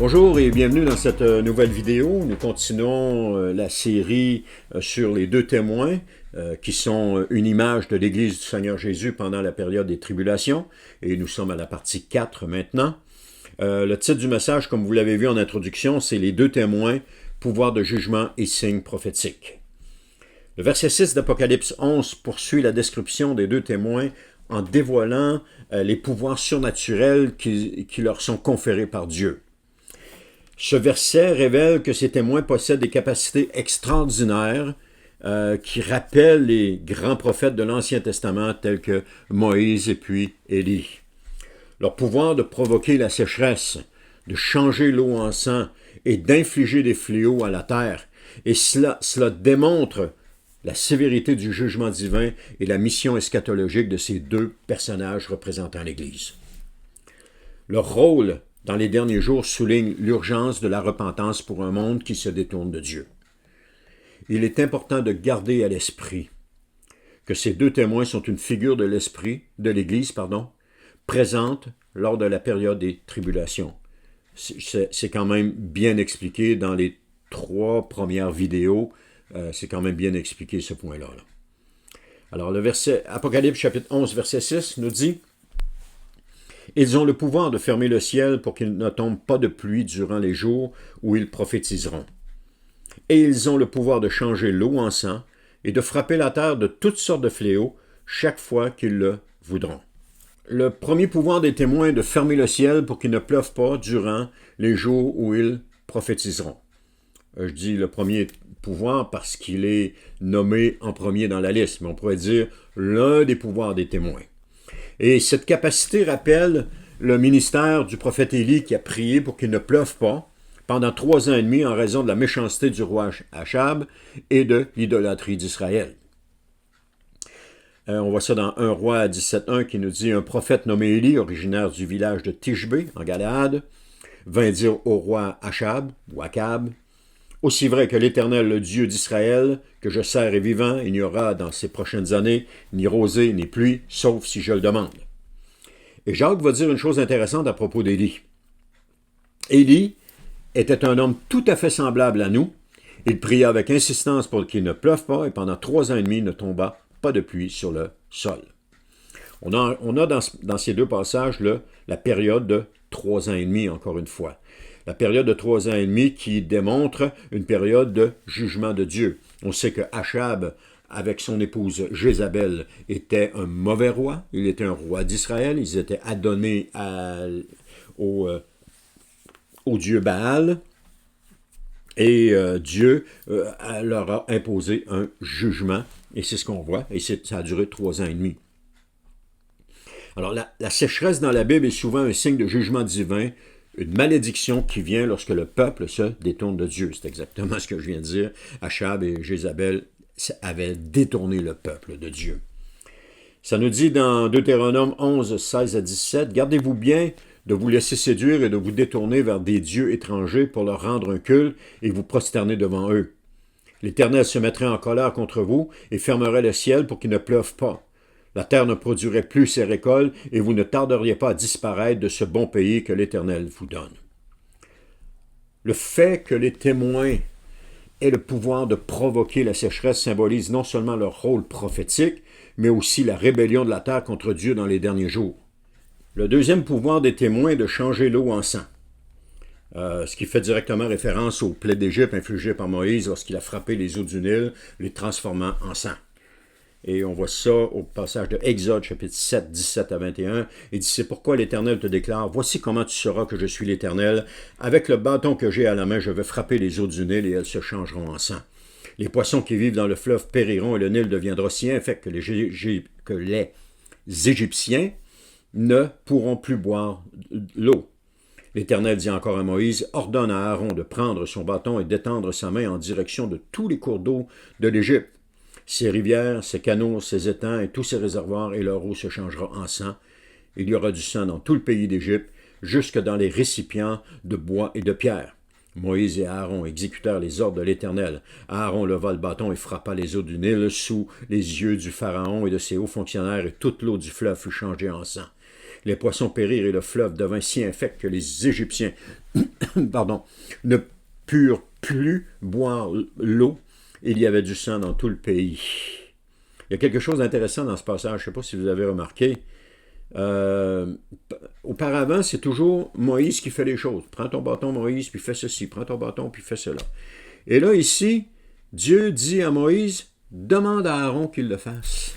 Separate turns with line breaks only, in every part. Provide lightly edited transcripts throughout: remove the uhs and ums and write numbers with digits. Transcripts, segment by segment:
Bonjour et bienvenue dans cette nouvelle vidéo. Nous continuons la série sur les deux témoins qui sont une image de l'Église du Seigneur Jésus pendant la période des tribulations. Et nous sommes à la partie 4 maintenant. Le titre du message, comme vous l'avez vu en introduction, c'est les deux témoins, pouvoir de jugement et signes prophétiques. Le verset 6 d'Apocalypse 11 poursuit la description des deux témoins en dévoilant les pouvoirs surnaturels qui leur sont conférés par Dieu. Ce verset révèle que ces témoins possèdent des capacités extraordinaires qui rappellent les grands prophètes de l'Ancien Testament tels que Moïse et puis Élie. Leur pouvoir de provoquer la sécheresse, de changer l'eau en sang et d'infliger des fléaux à la terre. Et cela démontre la sévérité du jugement divin et la mission eschatologique de ces deux personnages représentant l'Église. Leur rôle dans les derniers jours souligne l'urgence de la repentance pour un monde qui se détourne de Dieu. Il est important de garder à l'esprit que ces deux témoins sont une figure de l'Église, présente lors de la période des tribulations. C'est quand même bien expliqué dans les 3 premières vidéos. C'est quand même bien expliqué ce point-là. Alors, le verset Apocalypse chapitre 11, verset 6 nous dit « Ils ont le pouvoir de fermer le ciel pour qu'il ne tombe pas de pluie durant les jours où ils prophétiseront. Et ils ont le pouvoir de changer l'eau en sang et de frapper la terre de toutes sortes de fléaux chaque fois qu'ils le voudront. » Le premier pouvoir des témoins est de fermer le ciel pour qu'il ne pleuve pas durant les jours où ils prophétiseront. Je dis le premier pouvoir parce qu'il est nommé en premier dans la liste, mais on pourrait dire l'un des pouvoirs des témoins. Et cette capacité rappelle le ministère du prophète Élie qui a prié pour qu'il ne pleuve pas pendant 3 ans et demi en raison de la méchanceté du roi Achab et de l'idolâtrie d'Israël. On voit ça dans 1 Roi 17.1 qui nous dit « Un prophète nommé Élie, originaire du village de Tishbé, en Galaad, vint dire au roi Achab, ou Akab, « Aussi vrai que l'Éternel, le Dieu d'Israël, que je sers est vivant, il n'y aura dans ces prochaines années ni rosée ni pluie, sauf si je le demande. » Et Jacques va dire une chose intéressante à propos d'Élie. Élie était un homme tout à fait semblable à nous. Il pria avec insistance pour qu'il ne pleuve pas et pendant 3 ans et demi ne tomba pas de pluie sur le sol. On a dans ces deux passages la période de 3 ans et demi, encore une fois. La période de 3 ans et demi qui démontre une période de jugement de Dieu. On sait que Achab, avec son épouse Jézabel, était un mauvais roi. Il était un roi d'Israël. Ils étaient adonnés au dieu Baal. Et Dieu leur a imposé un jugement. Et c'est ce qu'on voit. Et ça a duré 3 ans et demi. Alors, la sécheresse dans la Bible est souvent un signe de jugement divin, une malédiction qui vient lorsque le peuple se détourne de Dieu. C'est exactement ce que je viens de dire. Achab et Jézabel avaient détourné le peuple de Dieu. Ça nous dit dans Deutéronome 11, 16 à 17, « Gardez-vous bien de vous laisser séduire et de vous détourner vers des dieux étrangers pour leur rendre un culte et vous prosterner devant eux. L'Éternel se mettrait en colère contre vous et fermerait le ciel pour qu'il ne pleuve pas. La terre ne produirait plus ses récoltes et vous ne tarderiez pas à disparaître de ce bon pays que l'Éternel vous donne. » Le fait que les témoins aient le pouvoir de provoquer la sécheresse symbolise non seulement leur rôle prophétique, mais aussi la rébellion de la terre contre Dieu dans les derniers jours. Le deuxième pouvoir des témoins est de changer l'eau en sang. Ce qui fait directement référence aux plaies d'Égypte infligées par Moïse lorsqu'il a frappé les eaux du Nil, les transformant en sang. Et on voit ça au passage de Exode, chapitre 7, 17 à 21. Il dit, « C'est pourquoi l'Éternel te déclare, voici comment tu sauras que je suis l'Éternel. Avec le bâton que j'ai à la main, je vais frapper les eaux du Nil et elles se changeront en sang. Les poissons qui vivent dans le fleuve périront et le Nil deviendra si infect que les Égyptiens ne pourront plus boire l'eau. » L'Éternel dit encore à Moïse, « Ordonne à Aaron de prendre son bâton et d'étendre sa main en direction de tous les cours d'eau de l'Égypte. Ses rivières, ses canaux, ses étangs et tous ses réservoirs et leur eau se changera en sang. Il y aura du sang dans tout le pays d'Égypte, jusque dans les récipients de bois et de pierre. » Moïse et Aaron exécutèrent les ordres de l'Éternel. Aaron leva le bâton et frappa les eaux du Nil sous les yeux du Pharaon et de ses hauts fonctionnaires, et toute l'eau du fleuve fut changée en sang. Les poissons périrent et le fleuve devint si infect que les Égyptiens pardon, ne purent plus boire l'eau. Il y avait du sang dans tout le pays. Il y a quelque chose d'intéressant dans ce passage, je ne sais pas si vous avez remarqué. Auparavant, c'est toujours Moïse qui fait les choses. Prends ton bâton, Moïse, puis fais ceci. Prends ton bâton, puis fais cela. Et là, ici, Dieu dit à Moïse, demande à Aaron qu'il le fasse.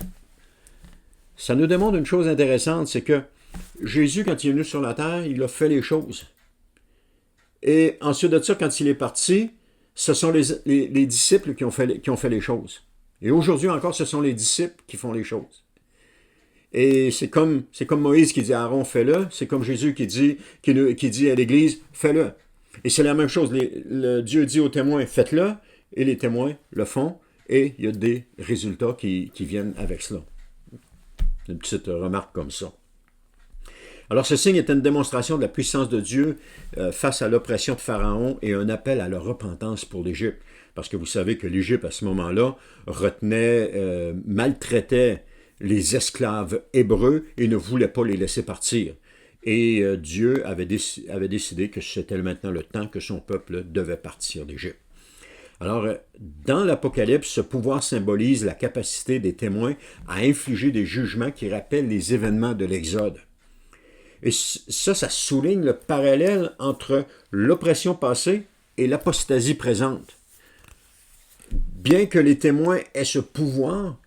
Ça nous démontre une chose intéressante, c'est que Jésus, quand il est venu sur la terre, il a fait les choses. Et ensuite de ça, quand il est parti, ce sont les disciples qui ont fait les choses. Et aujourd'hui encore, ce sont les disciples qui font les choses. Et c'est comme Moïse qui dit à Aaron, fais-le. C'est comme Jésus qui dit à l'Église, fais-le. Et c'est la même chose. Dieu dit aux témoins, faites-le. Et les témoins le font. Et il y a des résultats qui viennent avec cela. Une petite remarque comme ça. Alors ce signe est une démonstration de la puissance de Dieu face à l'oppression de Pharaon et un appel à la repentance pour l'Égypte. Parce que vous savez que l'Égypte, à ce moment-là, maltraitait les esclaves hébreux et ne voulait pas les laisser partir. Et Dieu avait décidé que c'était maintenant le temps que son peuple devait partir d'Égypte. Alors, dans l'Apocalypse, ce pouvoir symbolise la capacité des témoins à infliger des jugements qui rappellent les événements de l'Exode. Et ça souligne le parallèle entre l'oppression passée et l'apostasie présente. Bien que les témoins aient ce pouvoir,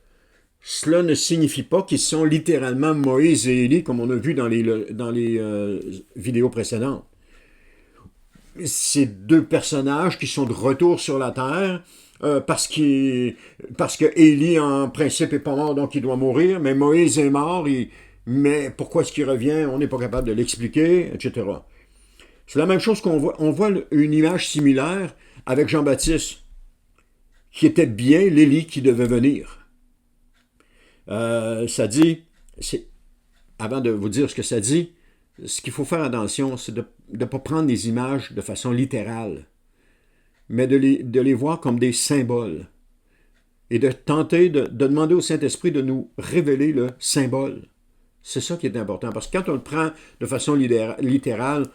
cela ne signifie pas qu'ils sont littéralement Moïse et Élie, comme on a vu dans les vidéos précédentes. Ces deux personnages qui sont de retour sur la terre, parce que Élie, en principe, n'est pas mort, donc il doit mourir, mais Moïse est mort, mais pourquoi est-ce qu'il revient? On n'est pas capable de l'expliquer, etc. C'est la même chose qu'on voit. On voit une image similaire avec Jean-Baptiste, qui était bien l'Élie qui devait venir. Ça dit, avant de vous dire ce que ça dit, ce qu'il faut faire attention, c'est de ne pas prendre des images de façon littérale, mais de les voir comme des symboles. Et de tenter de demander au Saint-Esprit de nous révéler le symbole. C'est ça qui est important, parce que quand on le prend de façon littérale,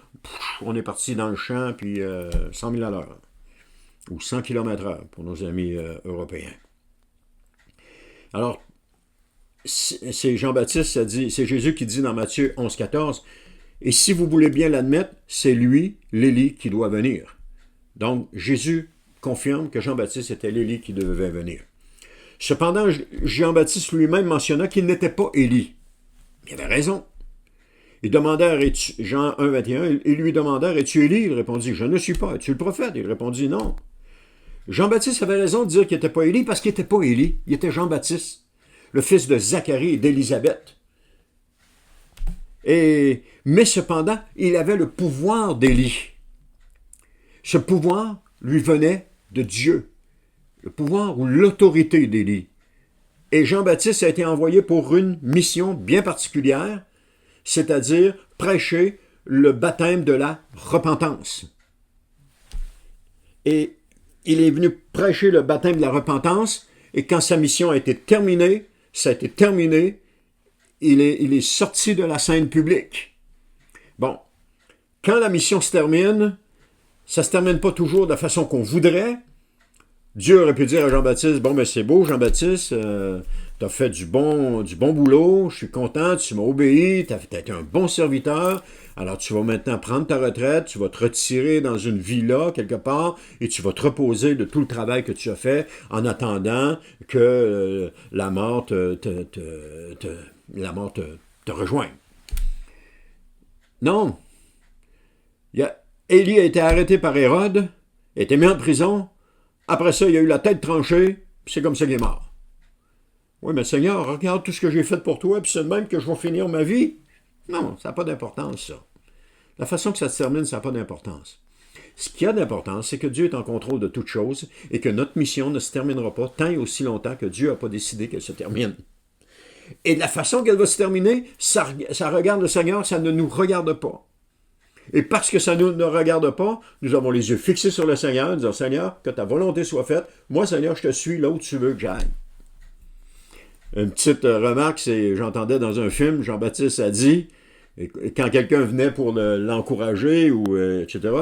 on est parti dans le champ, puis 100 000 à l'heure, ou 100 km/h pour nos amis européens. Alors, c'est Jean-Baptiste, c'est Jésus qui dit dans Matthieu 11, 14, « Et si vous voulez bien l'admettre, c'est lui, l'Élie, qui doit venir. » Donc, Jésus confirme que Jean-Baptiste était l'Élie qui devait venir. Cependant, Jean-Baptiste lui-même mentionna qu'il n'était pas Élie. Il avait raison. Ils demandèrent, Jean 1, 21, ils lui demandèrent, « Es-tu Élie? » Il répondit, « Je ne suis pas. Es-tu le prophète? » Il répondit, « Non. » Jean-Baptiste avait raison de dire qu'il n'était pas Élie parce qu'il n'était pas Élie. Il était Jean-Baptiste, le fils de Zacharie et d'Élisabeth. Mais cependant, il avait le pouvoir d'Élie. Ce pouvoir lui venait de Dieu. Le pouvoir ou l'autorité d'Élie. Et Jean-Baptiste a été envoyé pour une mission bien particulière, c'est-à-dire prêcher le baptême de la repentance. Et il est venu prêcher le baptême de la repentance, et quand sa mission a été terminée, il est sorti de la scène publique. Bon, quand la mission se termine, ça ne se termine pas toujours de la façon qu'on voudrait. Dieu aurait pu dire à Jean-Baptiste, « Bon, ben c'est beau, Jean-Baptiste, tu as fait du bon boulot, je suis content, tu m'as obéi, tu as été un bon serviteur, alors tu vas maintenant prendre ta retraite, tu vas te retirer dans une villa quelque part, et tu vas te reposer de tout le travail que tu as fait en attendant que la mort te rejoigne. » Non. Élie a été arrêté par Hérode, a été mis en prison. Après ça, il a eu la tête tranchée, puis c'est comme ça qu'il est mort. Oui, mais Seigneur, regarde tout ce que j'ai fait pour toi, puis c'est de même que je vais finir ma vie. Non, ça n'a pas d'importance, ça. La façon que ça se termine, ça n'a pas d'importance. Ce qui a d'importance, c'est que Dieu est en contrôle de toutes choses et que notre mission ne se terminera pas tant et aussi longtemps que Dieu n'a pas décidé qu'elle se termine. Et de la façon qu'elle va se terminer, ça regarde le Seigneur, ça ne nous regarde pas. Et parce que ça ne nous regarde pas, nous avons les yeux fixés sur le Seigneur, en disant, « Seigneur, que ta volonté soit faite. Moi, Seigneur, je te suis là où tu veux que j'aille. » Une petite remarque, j'entendais dans un film, Jean-Baptiste a dit Et quand quelqu'un venait pour l'encourager, ou etc.,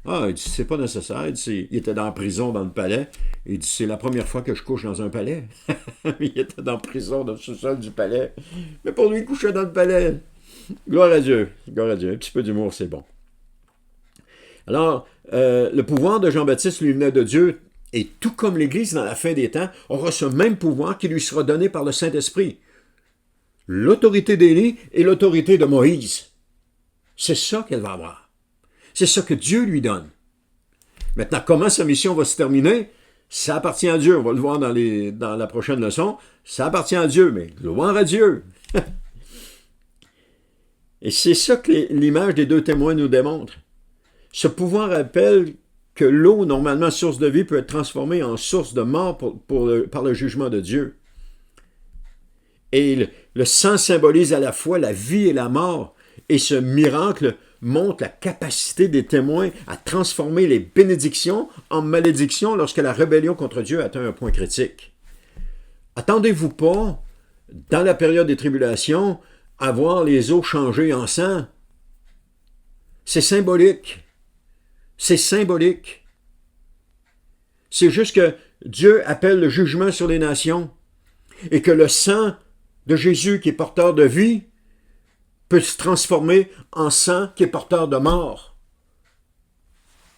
il dit, c'est pas nécessaire. Il était dans la prison, dans le palais. Il dit, c'est la première fois que je couche dans un palais. Il était dans la prison, dans le sous-sol du palais. Mais pour lui, il couchait dans le palais. Gloire à Dieu. Gloire à Dieu. Un petit peu d'humour, c'est bon. Alors, le pouvoir de Jean-Baptiste lui venait de Dieu, et tout comme l'Église dans la fin des temps aura ce même pouvoir qui lui sera donné par le Saint-Esprit. L'autorité d'Élie et l'autorité de Moïse. C'est ça qu'elle va avoir. C'est ça que Dieu lui donne. Maintenant, comment sa mission va se terminer? Ça appartient à Dieu. On va le voir dans la prochaine leçon. Ça appartient à Dieu, mais gloire à Dieu. Et c'est ça que l'image des deux témoins nous démontre. Ce pouvoir rappelle que l'eau, normalement source de vie, peut être transformée en source de mort par le jugement de Dieu. Et le sang symbolise à la fois la vie et la mort. Et ce miracle montre la capacité des témoins à transformer les bénédictions en malédictions lorsque la rébellion contre Dieu atteint un point critique. Attendez-vous pas, dans la période des tribulations, à voir les eaux changer en sang. C'est symbolique. C'est symbolique. C'est juste que Dieu appelle le jugement sur les nations et que le sang de Jésus qui est porteur de vie peut se transformer en sang qui est porteur de mort.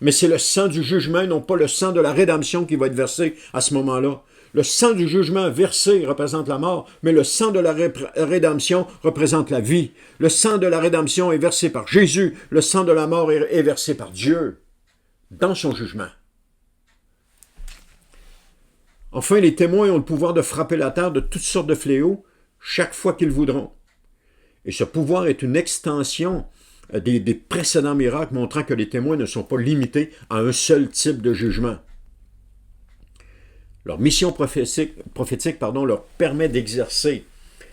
Mais c'est le sang du jugement, non pas le sang de la rédemption qui va être versé à ce moment-là. Le sang du jugement versé représente la mort, mais le sang de la rédemption représente la vie. Le sang de la rédemption est versé par Jésus, le sang de la mort est versé par Dieu dans son jugement. Enfin, les témoins ont le pouvoir de frapper la terre de toutes sortes de fléaux chaque fois qu'ils voudront. Et ce pouvoir est une extension des précédents miracles montrant que les témoins ne sont pas limités à un seul type de jugement. Leur mission prophétique leur permet d'exercer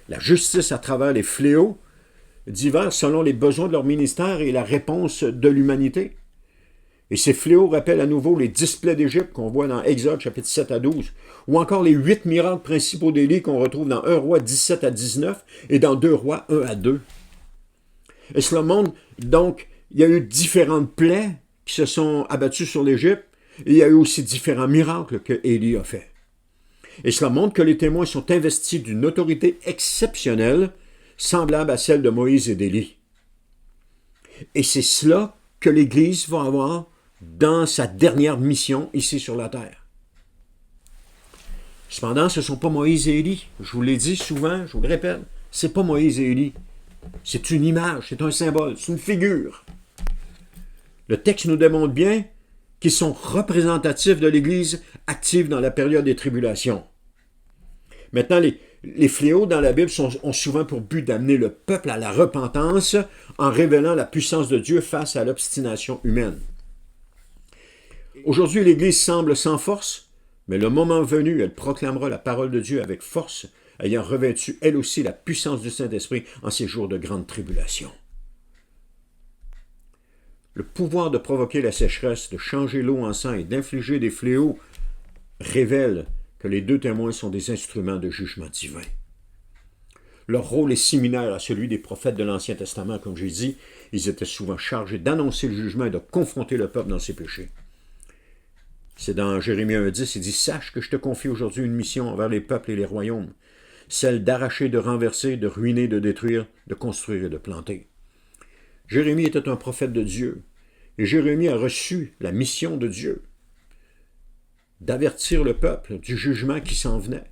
la justice à travers les fléaux divers selon les besoins de leur ministère et la réponse de l'humanité. Et ces fléaux rappellent à nouveau les 10 plaies d'Égypte qu'on voit dans Exode chapitre 7 à 12, ou encore les 8 miracles principaux d'Élie qu'on retrouve dans 1 Roi 17 à 19 et dans 2 Rois 1 à 2. Et cela montre donc, il y a eu différentes plaies qui se sont abattues sur l'Égypte, et il y a eu aussi différents miracles que Élie a fait. Et cela montre que les témoins sont investis d'une autorité exceptionnelle, semblable à celle de Moïse et d'Élie. Et c'est cela que l'Église va avoir dans sa dernière mission ici sur la terre. Cependant, ce ne sont pas Moïse et Élie. Je vous l'ai dit souvent, je vous le répète, ce n'est pas Moïse et Élie. C'est une image, c'est un symbole, c'est une figure. Le texte nous démontre bien qu'ils sont représentatifs de l'Église active dans la période des tribulations. Maintenant, les fléaux dans la Bible ont souvent pour but d'amener le peuple à la repentance en révélant la puissance de Dieu face à l'obstination humaine. Aujourd'hui, l'Église semble sans force, mais le moment venu, elle proclamera la parole de Dieu avec force, ayant revêtu elle aussi la puissance du Saint-Esprit en ces jours de grande tribulation. Le pouvoir de provoquer la sécheresse, de changer l'eau en sang et d'infliger des fléaux révèle que les deux témoins sont des instruments de jugement divin. Leur rôle est similaire à celui des prophètes de l'Ancien Testament, comme j'ai dit. Ils étaient souvent chargés d'annoncer le jugement et de confronter le peuple dans ses péchés. C'est dans Jérémie 1,10, il dit « Sache que je te confie aujourd'hui une mission envers les peuples et les royaumes, celle d'arracher, de renverser, de ruiner, de détruire, de construire et de planter. » Jérémie était un prophète de Dieu, et Jérémie a reçu la mission de Dieu d'avertir le peuple du jugement qui s'en venait.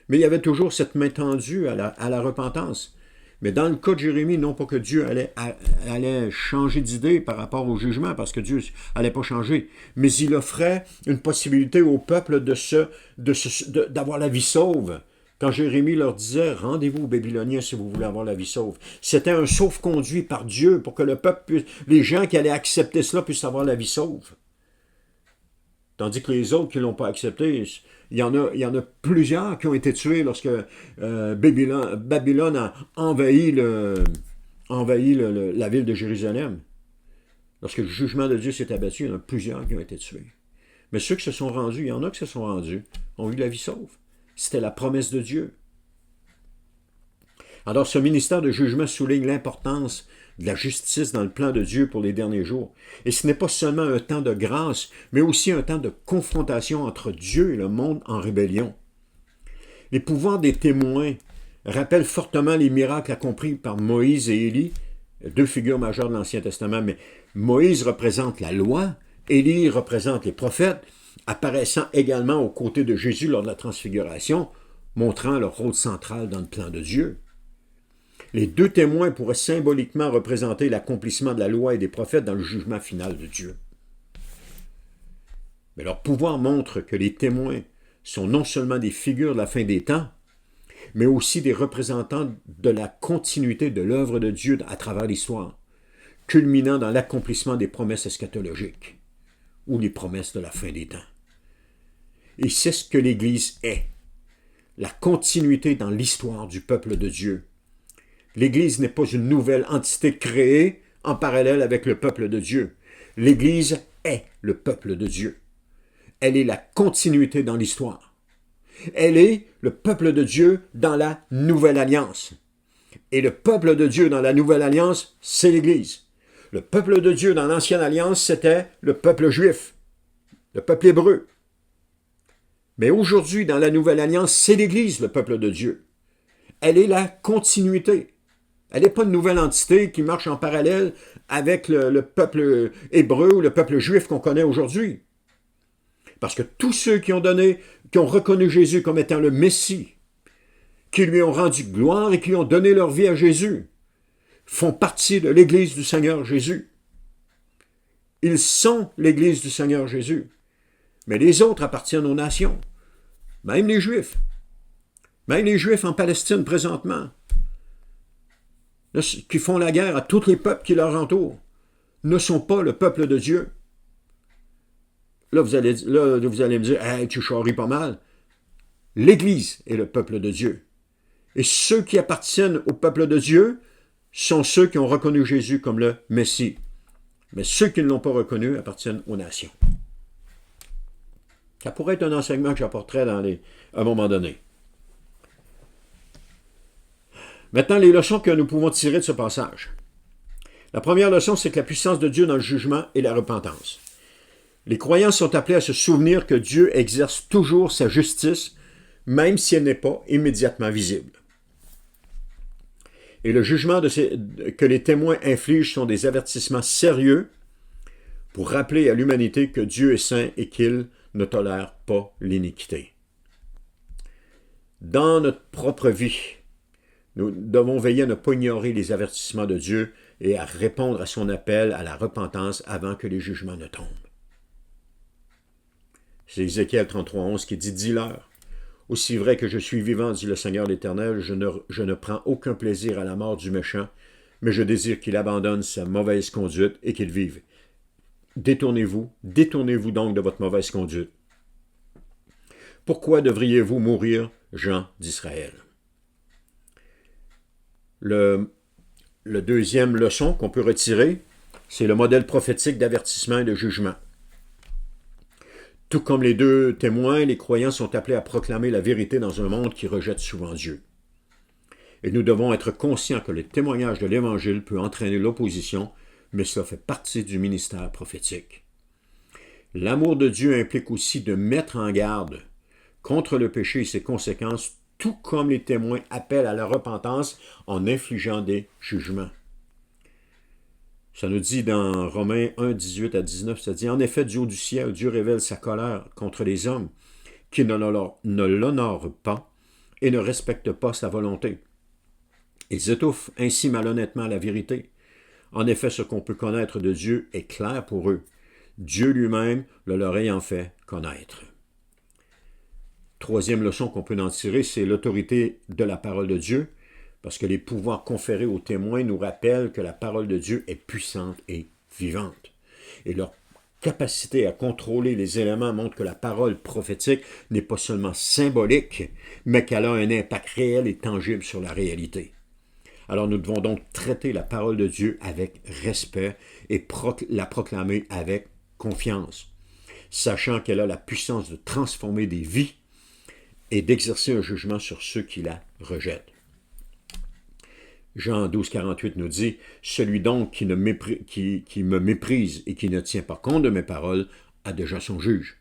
Mais il y avait toujours cette main tendue à la repentance. Mais dans le cas de Jérémie, non pas que Dieu allait changer d'idée par rapport au jugement, parce que Dieu n'allait pas changer, mais il offrait une possibilité au peuple d'avoir la vie sauve. Quand Jérémie leur disait « Rendez-vous aux Babyloniens si vous voulez avoir la vie sauve », c'était un sauf-conduit par Dieu pour que le peuple, les gens qui allaient accepter cela puissent avoir la vie sauve. Tandis que les autres qui ne l'ont pas accepté, il y en a plusieurs qui ont été tués lorsque Babylone a envahi la ville de Jérusalem. Lorsque le jugement de Dieu s'est abattu, il y en a plusieurs qui ont été tués. Mais ceux qui se sont rendus, il y en a qui se sont rendus, ont eu la vie sauve. C'était la promesse de Dieu. Alors ce ministère de jugement souligne l'importance de la justice dans le plan de Dieu pour les derniers jours. Et ce n'est pas seulement un temps de grâce, mais aussi un temps de confrontation entre Dieu et le monde en rébellion. Les pouvoirs des témoins rappellent fortement les miracles accomplis par Moïse et Élie, deux figures majeures de l'Ancien Testament, mais Moïse représente la loi, Élie représente les prophètes, apparaissant également aux côtés de Jésus lors de la transfiguration, montrant leur rôle central dans le plan de Dieu. Les deux témoins pourraient symboliquement représenter l'accomplissement de la loi et des prophètes dans le jugement final de Dieu. Mais leur pouvoir montre que les témoins sont non seulement des figures de la fin des temps, mais aussi des représentants de la continuité de l'œuvre de Dieu à travers l'histoire, culminant dans l'accomplissement des promesses eschatologiques, ou les promesses de la fin des temps. Et c'est ce que l'Église est, la continuité dans l'histoire du peuple de Dieu. L'Église n'est pas une nouvelle entité créée en parallèle avec le peuple de Dieu. L'Église est le peuple de Dieu. Elle est la continuité dans l'histoire. Elle est le peuple de Dieu dans la Nouvelle Alliance. Et le peuple de Dieu dans la Nouvelle Alliance, c'est l'Église. Le peuple de Dieu dans l'Ancienne Alliance, c'était le peuple juif, le peuple hébreu. Mais aujourd'hui, dans la Nouvelle Alliance, c'est l'Église, le peuple de Dieu. Elle est la continuité. Elle n'est pas une nouvelle entité qui marche en parallèle avec le peuple hébreu ou le peuple juif qu'on connaît aujourd'hui. Parce que tous ceux qui ont reconnu Jésus comme étant le Messie, qui lui ont rendu gloire et qui ont donné leur vie à Jésus, font partie de l'Église du Seigneur Jésus. Ils sont l'Église du Seigneur Jésus. Mais les autres appartiennent aux nations, même les Juifs. Même les Juifs en Palestine présentement, qui font la guerre à tous les peuples qui leur entourent, ne sont pas le peuple de Dieu. Là, vous allez me dire, hey, tu charries pas mal. L'Église est le peuple de Dieu. Et ceux qui appartiennent au peuple de Dieu sont ceux qui ont reconnu Jésus comme le Messie. Mais ceux qui ne l'ont pas reconnu appartiennent aux nations. Ça pourrait être un enseignement que j'apporterai à un moment donné. Maintenant, les leçons que nous pouvons tirer de ce passage. La première leçon, c'est que la puissance de Dieu dans le jugement est la repentance. Les croyants sont appelés à se souvenir que Dieu exerce toujours sa justice, même si elle n'est pas immédiatement visible. Et le jugement que les témoins infligent sont des avertissements sérieux pour rappeler à l'humanité que Dieu est saint et qu'il ne tolère pas l'iniquité. Dans notre propre vie, nous devons veiller à ne pas ignorer les avertissements de Dieu et à répondre à son appel à la repentance avant que les jugements ne tombent. C'est Ézéchiel 33:11 qui dit « Dis-leur, aussi vrai que je suis vivant, dit le Seigneur l'Éternel, je ne prends aucun plaisir à la mort du méchant, mais je désire qu'il abandonne sa mauvaise conduite et qu'il vive. Détournez-vous donc de votre mauvaise conduite. Pourquoi devriez-vous mourir, gens d'Israël? » Le deuxième leçon qu'on peut retirer, c'est le modèle prophétique d'avertissement et de jugement. Tout comme les deux témoins, les croyants sont appelés à proclamer la vérité dans un monde qui rejette souvent Dieu. Et nous devons être conscients que le témoignage de l'Évangile peut entraîner l'opposition, mais cela fait partie du ministère prophétique. L'amour de Dieu implique aussi de mettre en garde contre le péché et ses conséquences, tout comme les témoins appellent à la repentance en infligeant des jugements. Ça nous dit dans Romains 1, 18 à 19, ça dit « En effet, du haut du ciel, Dieu révèle sa colère contre les hommes qui ne l'honorent pas et ne respectent pas sa volonté. Ils étouffent ainsi malhonnêtement la vérité. En effet, ce qu'on peut connaître de Dieu est clair pour eux, Dieu lui-même le leur ayant fait connaître. » Troisième leçon qu'on peut en tirer, c'est l'autorité de la parole de Dieu, parce que les pouvoirs conférés aux témoins nous rappellent que la parole de Dieu est puissante et vivante. Et leur capacité à contrôler les éléments montre que la parole prophétique n'est pas seulement symbolique, mais qu'elle a un impact réel et tangible sur la réalité. Alors nous devons donc traiter la parole de Dieu avec respect et la proclamer avec confiance, sachant qu'elle a la puissance de transformer des vies et d'exercer un jugement sur ceux qui la rejettent. Jean 12, 48 nous dit « Celui donc qui me méprise et qui ne tient pas compte de mes paroles a déjà son juge.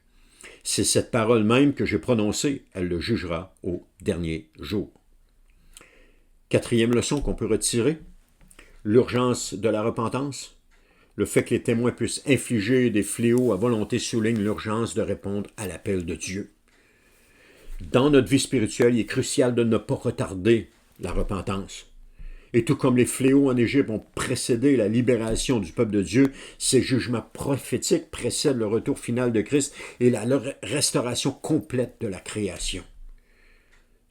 C'est cette parole même que j'ai prononcée, elle le jugera au dernier jour. » Quatrième leçon qu'on peut retirer, l'urgence de la repentance. Le fait que les témoins puissent infliger des fléaux à volonté souligne l'urgence de répondre à l'appel de Dieu. Dans notre vie spirituelle, il est crucial de ne pas retarder la repentance. Et tout comme les fléaux en Égypte ont précédé la libération du peuple de Dieu, ces jugements prophétiques précèdent le retour final de Christ et la restauration complète de la création.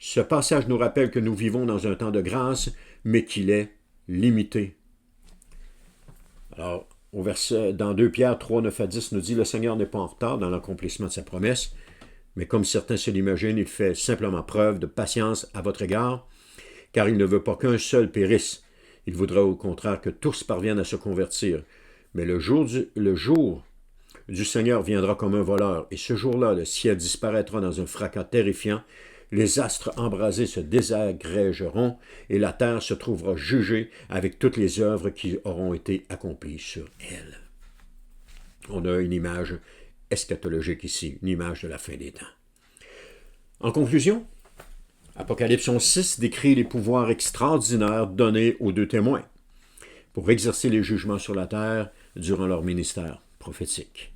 Ce passage nous rappelle que nous vivons dans un temps de grâce, mais qu'il est limité. Alors, dans 2 Pierre 3, 9 à 10, nous dit « Le Seigneur n'est pas en retard dans l'accomplissement de sa promesse, mais comme certains se l'imaginent, il fait simplement preuve de patience à votre égard, car il ne veut pas qu'un seul périsse. Il voudrait au contraire que tous parviennent à se convertir. Mais le jour du Seigneur viendra comme un voleur, et ce jour-là, le ciel disparaîtra dans un fracas terrifiant, les astres embrasés se désagrégeront, et la terre se trouvera jugée avec toutes les œuvres qui auront été accomplies sur elle. » On a une image eschatologique ici, une image de la fin des temps. En conclusion, Apocalypse 6 décrit les pouvoirs extraordinaires donnés aux 2 témoins pour exercer les jugements sur la terre durant leur ministère prophétique.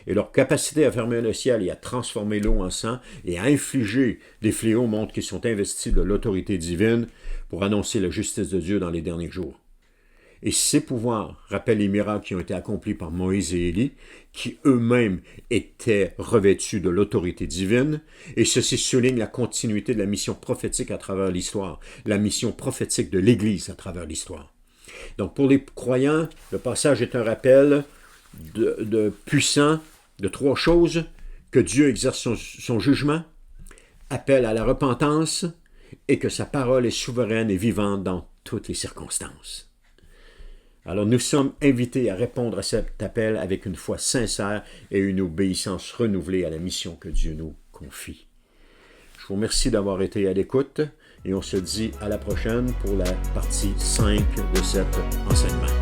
Et leur capacité à fermer le ciel et à transformer l'eau en sang et à infliger des fléaux montrent qu'ils sont investis de l'autorité divine pour annoncer la justice de Dieu dans les derniers jours. Et ces pouvoirs rappellent les miracles qui ont été accomplis par Moïse et Élie, qui eux-mêmes étaient revêtus de l'autorité divine, et ceci souligne la continuité de la mission prophétique à travers l'histoire, la mission prophétique de l'Église à travers l'histoire. Donc pour les croyants, le passage est un rappel de puissant de 3 choses: que Dieu exerce son jugement, appelle à la repentance, et que sa parole est souveraine et vivante dans toutes les circonstances. Alors nous sommes invités à répondre à cet appel avec une foi sincère et une obéissance renouvelée à la mission que Dieu nous confie. Je vous remercie d'avoir été à l'écoute et on se dit à la prochaine pour la partie 5 de cet enseignement.